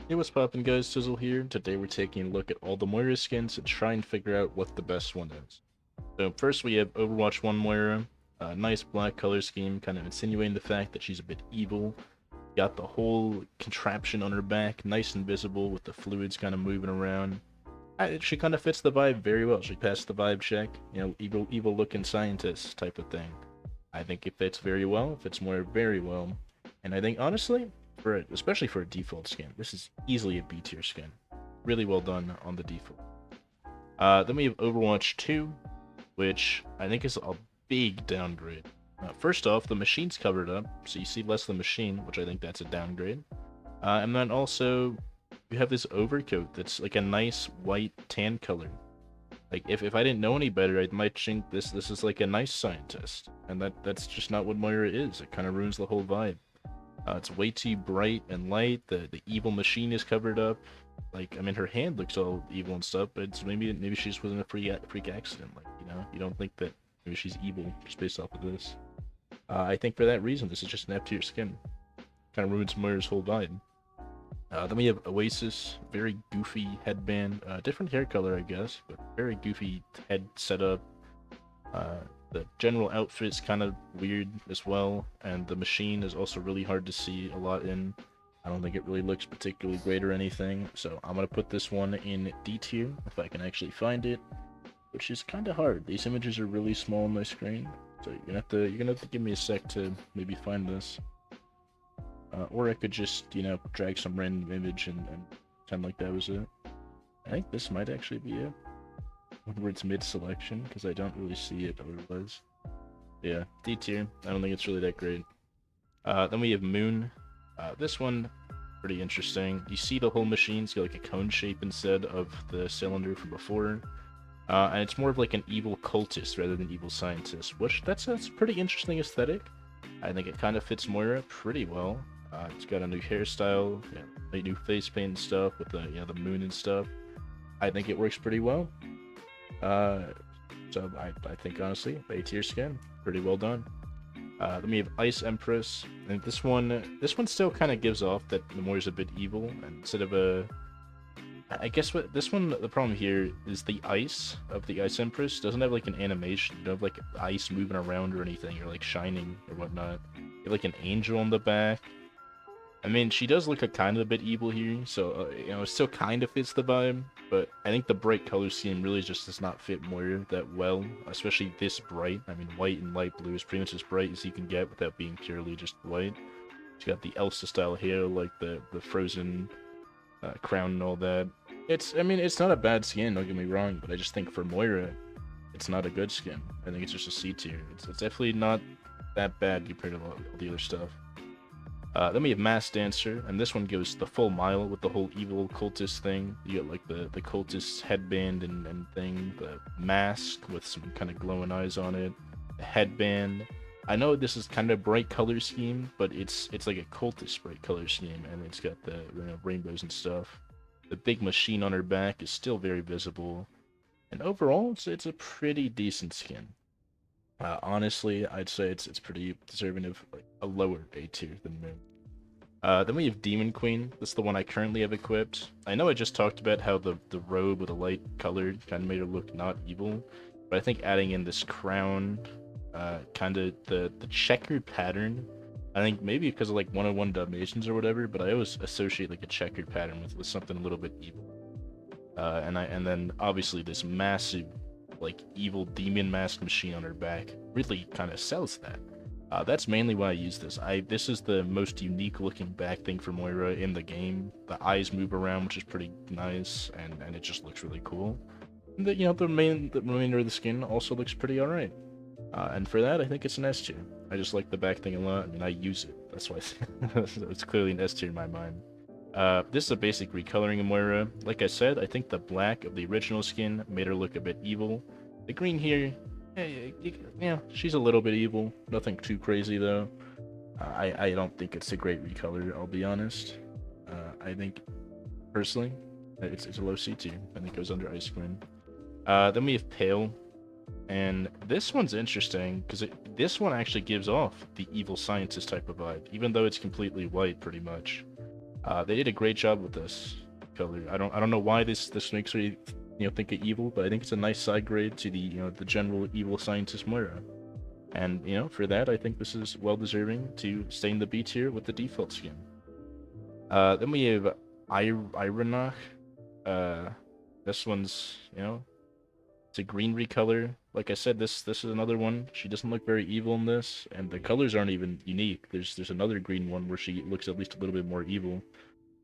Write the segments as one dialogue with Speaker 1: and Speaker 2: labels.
Speaker 1: Hey, what's poppin', guys? Sizzle here. Today we're taking a look at all the Moira skins to try and figure out what the best one is. So first we have Overwatch 1 Moira, a nice black color scheme, kind of insinuating the fact that she's a bit evil. Got the whole contraption on her back, nice and visible with the fluids kind of moving around. She kind of fits the vibe very well. She passed the vibe check, evil looking scientist type of thing. I think it fits very well, fits Moira very well. And I think honestly, especially for a default skin, this is easily a B tier skin. Really well done on the default. Then we have Overwatch 2, which I think is a big downgrade. First off, the machine's covered up, so you see less of the machine, which I think that's a downgrade. And then also, you have this overcoat that's like a nice white tan color. Like, if I didn't know any better, I might think this is like a nice scientist. And that's just not what Moira is. It kind of ruins the whole vibe. It's way too bright and light. The evil machine is covered up. Like, I mean, her hand looks all evil and stuff, but it's maybe she just wasn't a freak accident. Like, you don't think that maybe she's evil just based off of this. I think for that reason, this is just an F tier skin. Kind of ruins Moira's whole vibe. Then we have Oasis, very goofy headband, different hair color, I guess, but very goofy head setup. The general outfit's kind of weird as well, and the machine is also really hard to see a lot in. I don't think it really looks particularly great or anything, so I'm gonna put this one in D tier if I can actually find it, which is kind of hard. These images are really small on my screen, so you're gonna have to give me a sec to maybe find this. Or I could just, drag some random image and pretend like that was it. I think this might actually be it. Where it's mid-selection, because I don't really see it otherwise. Yeah, D tier. I don't think it's really that great. Then we have Moon. This one, pretty interesting. You see the whole machine's got like a cone shape instead of the cylinder from before. And it's more of like an evil cultist rather than evil scientist, which that's a pretty interesting aesthetic. I think it kind of fits Moira pretty well. It's got a new hairstyle, a new face paint and stuff with the moon and stuff. I think it works pretty well. So I think honestly, A tier skin, pretty well done. Then we have Ice Empress, and this one still kind of gives off that the Moira's a bit evil, and instead of I guess what this one, the problem here is the ice of the Ice Empress doesn't have like an animation. You don't have like ice moving around or anything, or like shining or whatnot. You have like an angel on the back. I mean, she does look a kind of a bit evil here, so it still kind of fits the vibe. But I think the bright color scheme really just does not fit Moira that well, especially this bright. I mean, white and light blue is pretty much as bright as you can get without being purely just white. She's got the Elsa style hair, like the frozen crown and all that. I mean, it's not a bad skin, don't get me wrong, but I just think for Moira, it's not a good skin. I think it's just a C tier. It's definitely not that bad compared to all the other stuff. Then we have Mass Dancer, and this one goes the full mile with the whole evil cultist thing. You get like the cultist headband and thing, the mask with some kind of glowing eyes on it, the headband. I know this is kind of bright color scheme, but it's like a cultist bright color scheme, and it's got the rainbows and stuff. The big machine on her back is still very visible, and overall, it's a pretty decent skin. Honestly, I'd say it's pretty deserving of like a lower A tier than Moon. Then we have Demon Queen. This is the one I currently have equipped. I know I just talked about how the robe with a light color kind of made her look not evil, but I think adding in this crown, kind of the checkered pattern, I think maybe because of like 101 Dalmatians or whatever, but I always associate like a checkered pattern with something a little bit evil. And then obviously this massive like evil demon mask machine on her back really kind of sells that. That's mainly why I use this. This is the most unique looking back thing for Moira in the game. The eyes move around, which is pretty nice, and it just looks really cool. And the remainder of the skin also looks pretty alright. And for that, I think it's an S tier. I just like the back thing a lot, and I use it. That's why it's clearly an S tier in my mind. This is a basic recoloring of Moira. Like I said, I think the black of the original skin made her look a bit evil. The green here, yeah, she's a little bit evil. Nothing too crazy though. I don't think it's a great recolor, I'll be honest. I think, personally, it's a low C tier. I think it goes under Ice Queen. Then we have Pale. And this one's interesting, because this one actually gives off the evil scientist type of vibe, even though it's completely white, pretty much. They did a great job with this color. I don't know why this makes me think of evil, but I think it's a nice side grade to the the general evil scientist Moira. And for that, I think this is well deserving to stay in the B tier with the default skin. Then we have Ironach. This one's it's a green recolor. Like I said, this is another one. She doesn't look very evil in this, and the colors aren't even unique. There's another green one where she looks at least a little bit more evil.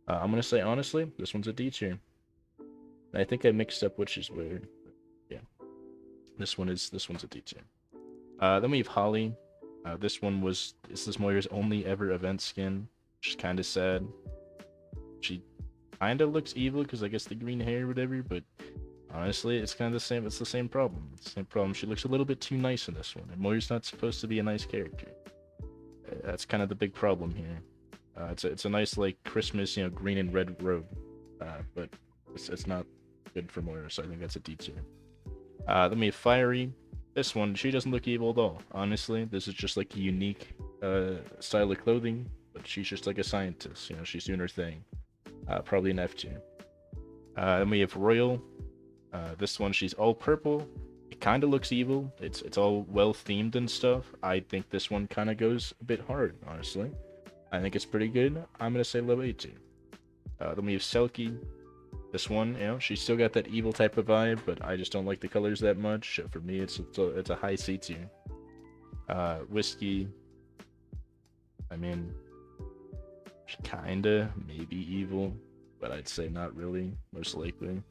Speaker 1: I'm gonna say honestly, this one's a D tier. I think I mixed up which is where. Yeah, this one's a D tier. Then we have Holly. This is Moira's only ever event skin, which is kind of sad. She kind of looks evil because I guess the green hair or whatever, but honestly, it's kind of the same. It's the same problem. It's the same problem. She looks a little bit too nice in this one, and Moira's not supposed to be a nice character. That's kind of the big problem here. It's a nice like Christmas, green and red robe, but it's not good for Moira, so I think that's a D tier. Then we have Fiery. This one, she doesn't look evil at all. Honestly, this is just like a unique style of clothing, but she's just like a scientist. She's doing her thing. Probably an F tier. Then we have Royal. This one, she's all purple. It kind of looks evil. It's all well themed and stuff. I think this one kind of goes a bit hard, honestly. I think it's pretty good. I'm gonna say low A tier. Then we have Selkie. This one, she's still got that evil type of vibe, but I just don't like the colors that much. For me, it's a high C tier. Whiskey. I mean, she kinda maybe evil, but I'd say not really, most likely.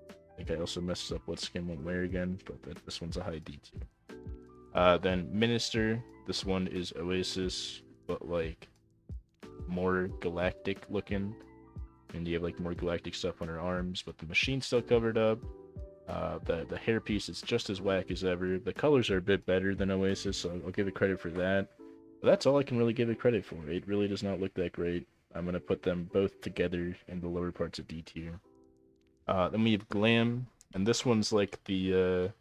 Speaker 1: I think I also messed up what skin went where again, but this one's a high D tier. Then Minister. This one is Oasis, but like more galactic looking. And you have like more galactic stuff on her arms, but the machine's still covered up. The hairpiece is just as whack as ever. The colors are a bit better than Oasis, so I'll give it credit for that. But that's all I can really give it credit for. It really does not look that great. I'm gonna put them both together in the lower parts of D tier. Then we have Glam, and this one's like the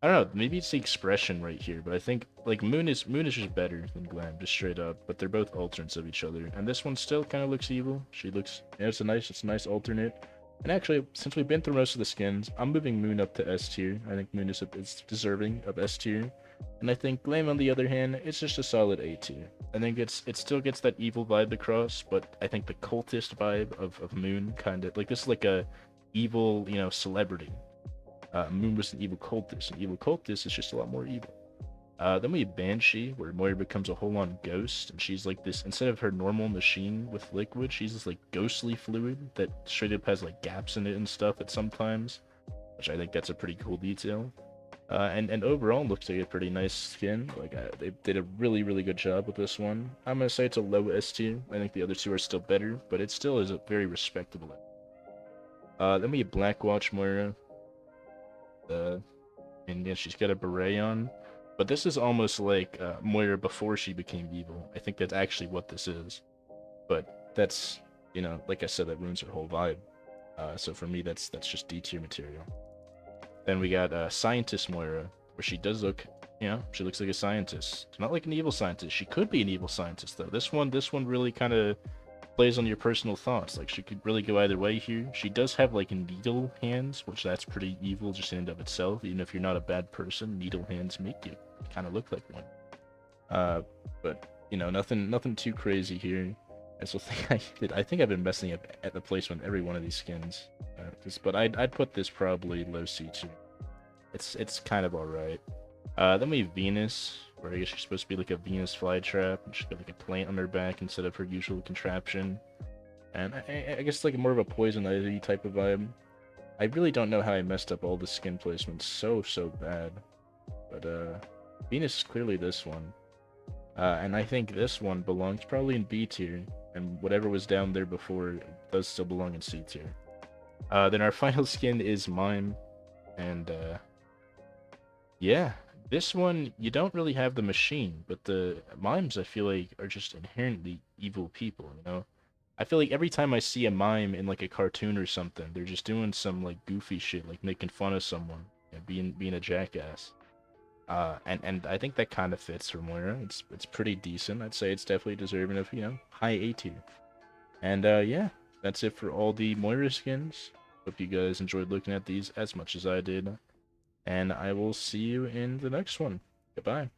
Speaker 1: I don't know, maybe it's the expression right here, but I think like Moon is just better than Glam, just straight up. But they're both alternates of each other, and this one still kind of looks evil. She looks, it's a nice alternate. And actually, since we've been through most of the skins, I'm moving Moon up to S tier. I think Moon is deserving of S tier, and I think Glam on the other hand, it's just a solid A tier. I think it still gets that evil vibe across, but I think the cultist vibe of Moon kind of like this is like a evil celebrity. Moon was an evil cultist. An evil cultist is just a lot more evil. Then we have Banshee, where Moira becomes a whole-on ghost, and she's like this, instead of her normal machine with liquid, she's this like ghostly fluid that straight up has like gaps in it and stuff at sometimes, which I think that's a pretty cool detail. And overall looks like a pretty nice skin. Like they did a really good job with this one. I'm gonna say it's a low S tier. I think the other two are still better, but it still is a very respectable. Then we have Blackwatch Moira. And yeah, she's got a beret on, but this is almost like Moira before she became evil. I think that's actually what this is, but that's like I said, that ruins her whole vibe. So for me, that's just D tier material. Then we got Scientist Moira, where she does look, she looks like a scientist. Not like an evil scientist. She could be an evil scientist though. This one really kind of plays on your personal thoughts. Like she could really go either way here. She does have like needle hands, which that's pretty evil just in and of itself. Even if you're not a bad person, needle hands make you kind of look like one. But nothing too crazy here. I still think I think I've been messing up at the placement every one of these skins. But I'd put this probably low C tier. It's kind of alright. Then we have Venus, where I guess she's supposed to be like a Venus flytrap, and she's got like a plant on her back instead of her usual contraption. And I guess like more of a Poison Ivy type of vibe. I really don't know how I messed up all the skin placements so bad. But Venus is clearly this one. And I think this one belongs probably in B tier, and whatever was down there before does still belong in C tier. Then our final skin is Mime, and yeah, this one you don't really have the machine, but the mimes I feel like are just inherently evil people. I feel like every time I see a mime in like a cartoon or something, they're just doing some like goofy shit, like making fun of someone, being a jackass. And I think that kind of fits for Moira. It's pretty decent. I'd say it's definitely deserving of high A tier. And yeah, that's it for all the Moira skins. Hope you guys enjoyed looking at these as much as I did. And I will see you in the next one. Goodbye.